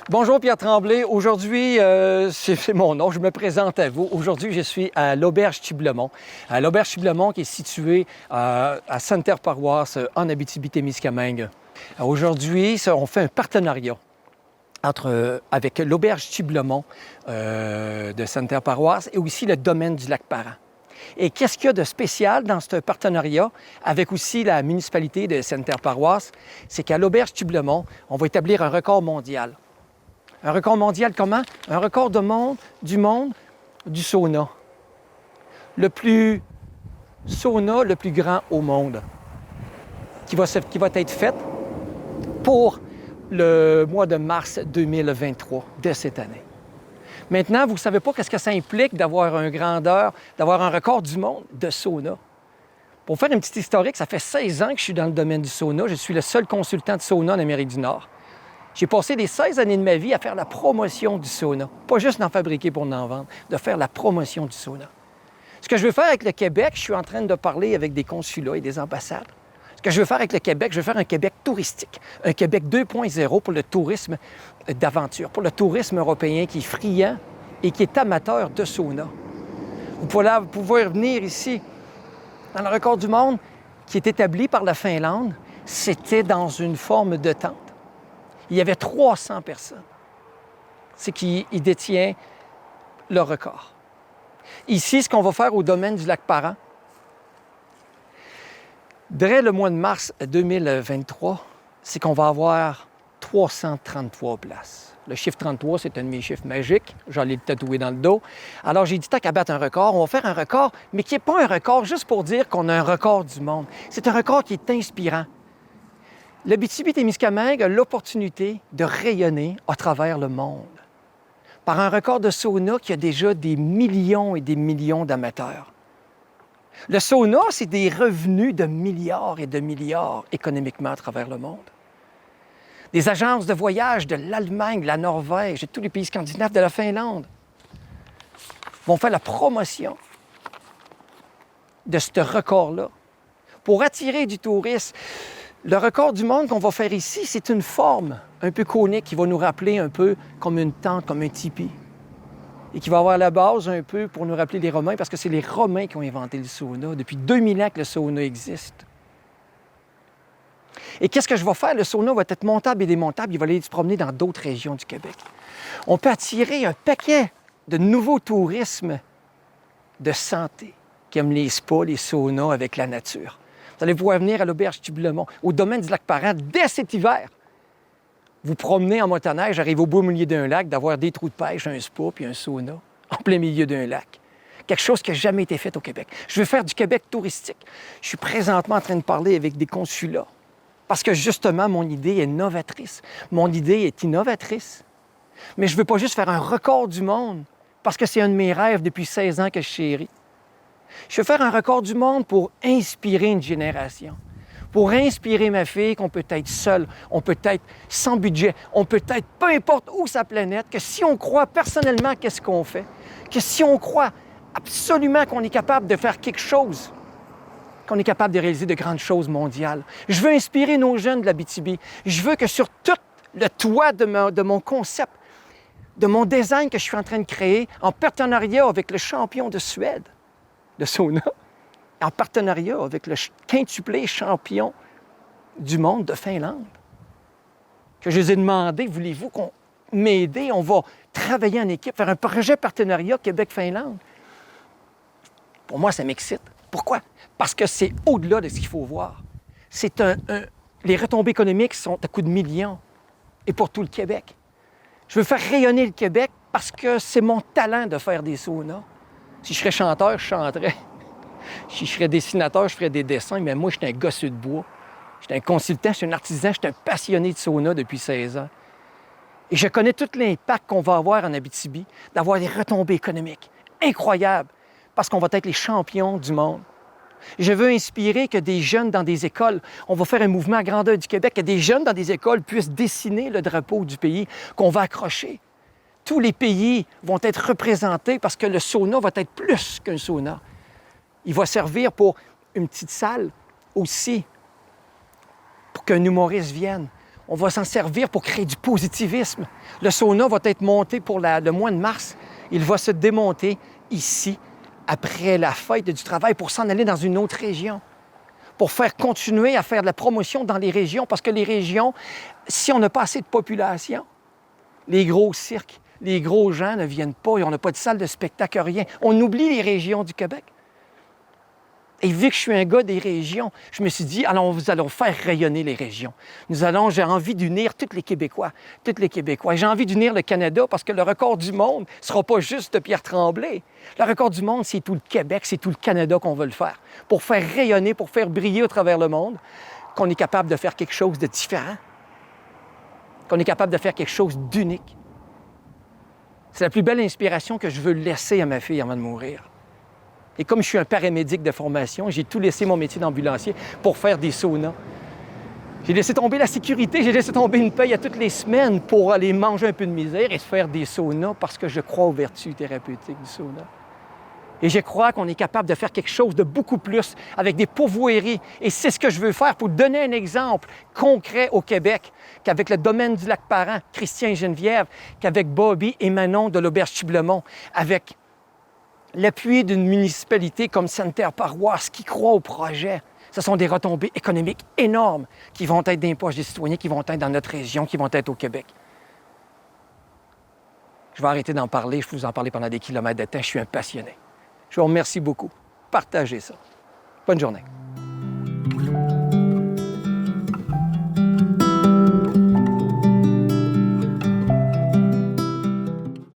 Bonjour Pierre Tremblay. Aujourd'hui, c'est mon nom, je me présente à vous. Aujourd'hui, je suis à l'Auberge Tiblemont. À l'Auberge Tiblemont qui est située à Sainte-Terre-Paroisse en Abitibi-Témiscamingue. Aujourd'hui, on fait un partenariat avec l'Auberge Tiblemont de Sainte-Terre-Paroisse et aussi le domaine du Lac-Parent. Et qu'est-ce qu'il y a de spécial dans ce partenariat avec aussi la municipalité de Sainte-Terre-Paroisse? C'est qu'à l'Auberge Tiblemont, on va établir un record mondial. Un record mondial comment? Un record du monde du sauna. Le plus sauna le plus grand au monde qui va être fait pour le mois de mars 2023 de cette année. Maintenant, vous ne savez pas qu'est-ce que ça implique d'avoir d'avoir un record du monde de sauna. Pour faire une petite historique, ça fait 16 ans que je suis dans le domaine du sauna. Je suis le seul consultant de sauna en Amérique du Nord. J'ai passé les 16 années de ma vie à faire la promotion du sauna. Pas juste d'en fabriquer pour en vendre, de faire la promotion du sauna. Ce que je veux faire avec le Québec, je suis en train de parler avec des consulats et des ambassades. Ce que je veux faire avec le Québec, je veux faire un Québec touristique, un Québec 2.0 pour le tourisme d'aventure, pour le tourisme européen qui est friand et qui est amateur de sauna. Vous pouvez venir ici, dans le record du monde, qui est établi par la Finlande, c'était dans une forme de tente. Il y avait 300 personnes. C'est qui détient le record. Ici, ce qu'on va faire au domaine du Lac-Parent, dès le mois de mars 2023, c'est qu'on va avoir 333 places. Le chiffre 33, c'est un de mes chiffres magiques. J'allais le tatouer dans le dos. Alors, j'ai dit, tant qu'à battre un record, on va faire un record, mais qui n'est pas un record juste pour dire qu'on a un record du monde. C'est un record qui est inspirant. L'Abitibi-Témiscamingue a l'opportunité de rayonner à travers le monde par un record de sauna qui a déjà des millions et des millions d'amateurs. Le sauna, c'est des revenus de milliards et de milliards économiquement à travers le monde. Des agences de voyage de l'Allemagne, de la Norvège, de tous les pays scandinaves, de la Finlande vont faire la promotion de ce record-là pour attirer du tourisme. Le record du monde qu'on va faire ici, c'est une forme un peu conique qui va nous rappeler un peu comme une tente, comme un tipi. Et qui va avoir la base un peu pour nous rappeler les Romains, parce que c'est les Romains qui ont inventé le sauna. Depuis 2000 ans que le sauna existe. Et qu'est-ce que je vais faire? Le sauna va être montable et démontable. Il va aller se promener dans d'autres régions du Québec. On peut attirer un paquet de nouveaux tourismes de santé qui aiment les spas, les saunas avec la nature. Vous allez pouvoir venir à l'Auberge Tiblemont, au domaine du Lac-Parent, dès cet hiver. Vous promenez en motoneige, arrivez au beau milieu d'un lac, d'avoir des trous de pêche, un spa puis un sauna en plein milieu d'un lac. Quelque chose qui n'a jamais été fait au Québec. Je veux faire du Québec touristique. Je suis présentement en train de parler avec des consulats parce que justement, mon idée est novatrice. Mon idée est innovatrice. Mais je ne veux pas juste faire un record du monde parce que c'est un de mes rêves depuis 16 ans que je chéris. Je veux faire un record du monde pour inspirer une génération, pour inspirer ma fille qu'on peut être seul, on peut être sans budget, on peut être peu importe où sa planète, que si on croit personnellement qu'est-ce qu'on fait, que si on croit absolument qu'on est capable de faire quelque chose, qu'on est capable de réaliser de grandes choses mondiales. Je veux inspirer nos jeunes de l'Abitibi. Je veux que sur tout le toit de mon concept, de mon design que je suis en train de créer, en partenariat avec le champion de Suède, de sauna, en partenariat avec le quintuplé champion du monde de Finlande. Que je les ai demandé, voulez-vous qu'on m'aide? On va travailler en équipe, faire un projet partenariat Québec-Finlande. Pour moi, ça m'excite. Pourquoi? Parce que c'est au-delà de ce qu'il faut voir. Les retombées économiques sont à coups de millions et pour tout le Québec. Je veux faire rayonner le Québec parce que c'est mon talent de faire des saunas. Si je serais chanteur, je chanterais. Si je serais dessinateur, je ferais des dessins, mais moi, je suis un gosseux de bois. Je suis un consultant, je suis un artisan, je suis un passionné de sauna depuis 16 ans. Et je connais tout l'impact qu'on va avoir en Abitibi, d'avoir des retombées économiques incroyables, parce qu'on va être les champions du monde. Je veux inspirer que des jeunes dans des écoles, on va faire un mouvement à grandeur du Québec, que des jeunes dans des écoles puissent dessiner le drapeau du pays qu'on va accrocher. Tous les pays vont être représentés parce que le sauna va être plus qu'un sauna. Il va servir pour une petite salle aussi pour qu'un humoriste vienne. On va s'en servir pour créer du positivisme. Le sauna va être monté pour le mois de mars. Il va se démonter ici, après la fête du travail, pour s'en aller dans une autre région, pour faire continuer à faire de la promotion dans les régions, parce que les régions, si on n'a pas assez de population, les gros cirques, les gros gens ne viennent pas et on n'a pas de salle de spectacle, rien. On oublie les régions du Québec. Et vu que je suis un gars des régions, je me suis dit, alors nous allons faire rayonner les régions. J'ai envie d'unir tous les Québécois, J'ai envie d'unir le Canada parce que le record du monde ne sera pas juste de Pierre Tremblay. Le record du monde, c'est tout le Québec, c'est tout le Canada qu'on veut le faire. Pour faire rayonner, pour faire briller au travers le monde, qu'on est capable de faire quelque chose de différent, qu'on est capable de faire quelque chose d'unique. C'est la plus belle inspiration que je veux laisser à ma fille avant de mourir. Et comme je suis un paramédic de formation, j'ai tout laissé mon métier d'ambulancier pour faire des saunas. J'ai laissé tomber la sécurité, j'ai laissé tomber une paye à toutes les semaines pour aller manger un peu de misère et faire des saunas parce que je crois aux vertus thérapeutiques du sauna. Et je crois qu'on est capable de faire quelque chose de beaucoup plus avec des pourvoiries. Et c'est ce que je veux faire pour donner un exemple concret au Québec, qu'avec le domaine du Lac-Parent, Christian et Geneviève, qu'avec Bobby et Manon de l'Auberge-Tublemont, avec l'appui d'une municipalité comme Sainte-Terre-Paroisse qui croit au projet. Ce sont des retombées économiques énormes qui vont être dans les poches des citoyens, qui vont être dans notre région, qui vont être au Québec. Je vais arrêter d'en parler, je peux vous en parler pendant des kilomètres de temps, je suis un passionné. Je vous remercie beaucoup. Partagez ça. Bonne journée.